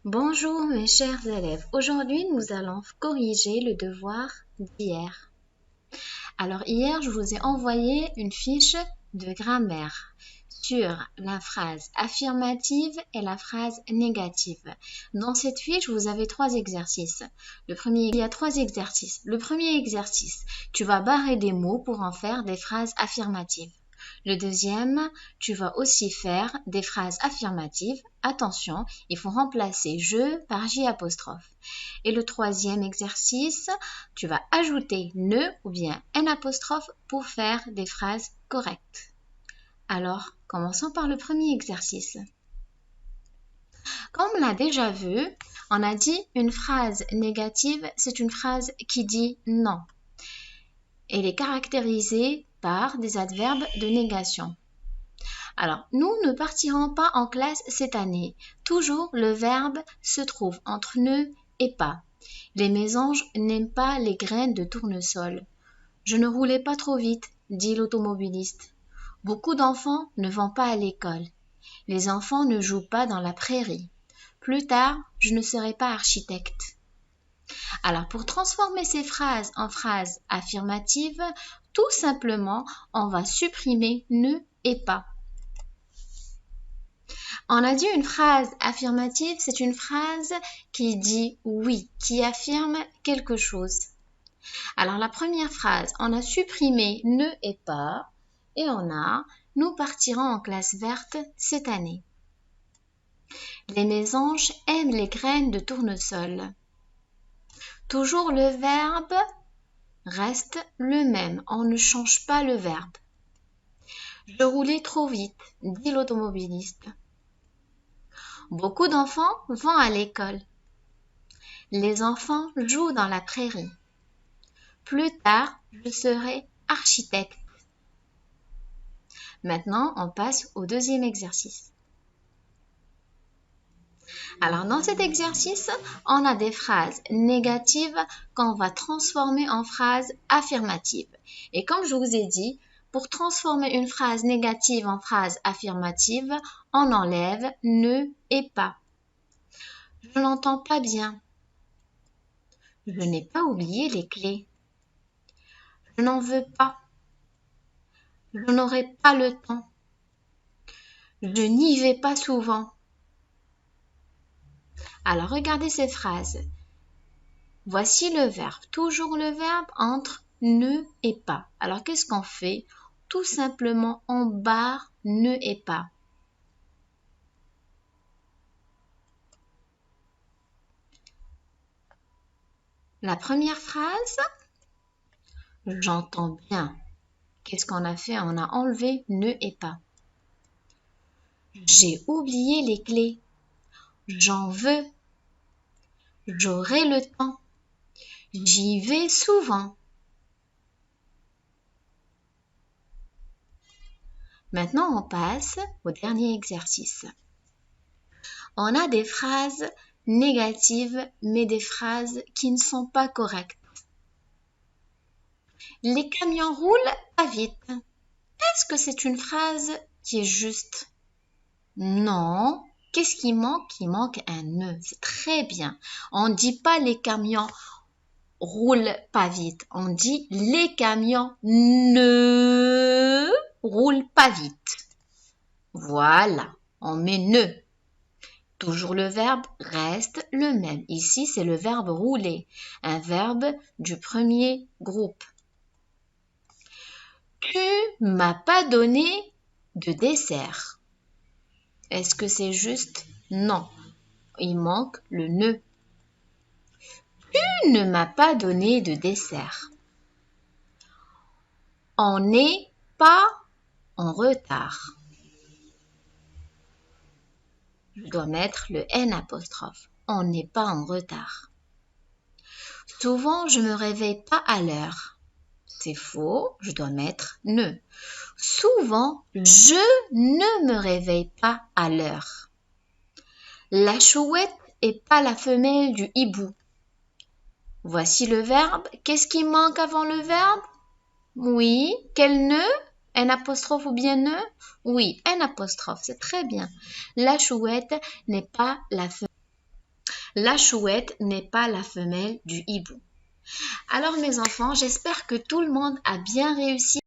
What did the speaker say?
Bonjour mes chers élèves, aujourd'hui nous allons corriger le devoir d'hier. Alors hier je vous ai envoyé une fiche de grammaire sur la phrase affirmative et la phrase négative. Dans cette fiche vous avez trois exercices. Il y a trois exercices. Le premier exercice, tu vas barrer des mots pour en faire des phrases affirmatives. Le deuxième, tu vas aussi faire des phrases affirmatives. Attention, il faut remplacer je par j apostrophe. Et le troisième exercice, tu vas ajouter ne ou bien n apostrophe pour faire des phrases correctes. Alors, commençons par le premier exercice. Comme on l'a déjà vu, on a dit une phrase négative, c'est une phrase qui dit non. Elle est caractérisée par des adverbes de négation. Alors, nous ne partirons pas en classe cette année. Toujours, le verbe se trouve entre ne et pas. Les mésanges n'aiment pas les graines de tournesol. Je ne roulais pas trop vite, dit l'automobiliste. Beaucoup d'enfants ne vont pas à l'école. Les enfants ne jouent pas dans la prairie. Plus tard, je ne serai pas architecte. Alors, pour transformer ces phrases en phrases affirmatives, tout simplement, on va supprimer ne et pas. On a dit une phrase affirmative, c'est une phrase qui dit oui, qui affirme quelque chose. Alors la première phrase, on a supprimé ne et pas et on a nous partirons en classe verte cette année. Les mésanges aiment les graines de tournesol. Toujours le verbe reste le même, on ne change pas le verbe. Je roulais trop vite, dit l'automobiliste. Beaucoup d'enfants vont à l'école. Les enfants jouent dans la prairie. Plus tard, je serai architecte. Maintenant, on passe au deuxième exercice. Alors, dans cet exercice, on a des phrases négatives qu'on va transformer en phrases affirmatives. Et comme je vous ai dit, pour transformer une phrase négative en phrase affirmative, on enlève ne et pas. Je n'entends pas bien. Je n'ai pas oublié les clés. Je n'en veux pas. Je n'aurai pas le temps. Je n'y vais pas souvent. Alors, regardez ces phrases. Voici le verbe. Toujours le verbe entre ne et pas. Alors, qu'est-ce qu'on fait? Tout simplement, on barre ne et pas. La première phrase, j'entends bien. Qu'est-ce qu'on a fait? On a enlevé ne et pas. J'ai oublié les clés. J'en veux. J'aurai le temps. J'y vais souvent. Maintenant, on passe au dernier exercice. On a des phrases négatives, mais des phrases qui ne sont pas correctes. Les camions roulent pas vite. Est-ce que c'est une phrase qui est juste? Non. Qu'est-ce qui manque? Il manque un ne. C'est très bien. On ne dit pas les camions roulent pas vite. On dit les camions ne roulent pas vite. Voilà. On met ne. Toujours le verbe reste le même. Ici, c'est le verbe rouler, un verbe du premier groupe. Tu m'as pas donné de dessert. Est-ce que c'est juste? Non. Il manque le ne. Tu ne m'as pas donné de dessert. On n'est pas en retard. Je dois mettre le N apostrophe. On n'est pas en retard. Souvent, je me réveille pas à l'heure. C'est faux, je dois mettre ne. Souvent, je ne me réveille pas à l'heure. La chouette est pas la femelle du hibou. Voici le verbe. Qu'est-ce qui manque avant le verbe? Oui, quel ne? N apostrophe ou bien ne? Oui, N apostrophe, c'est très bien. La chouette n'est pas la femelle. La chouette n'est pas la femelle du hibou. Alors mes enfants, j'espère que tout le monde a bien réussi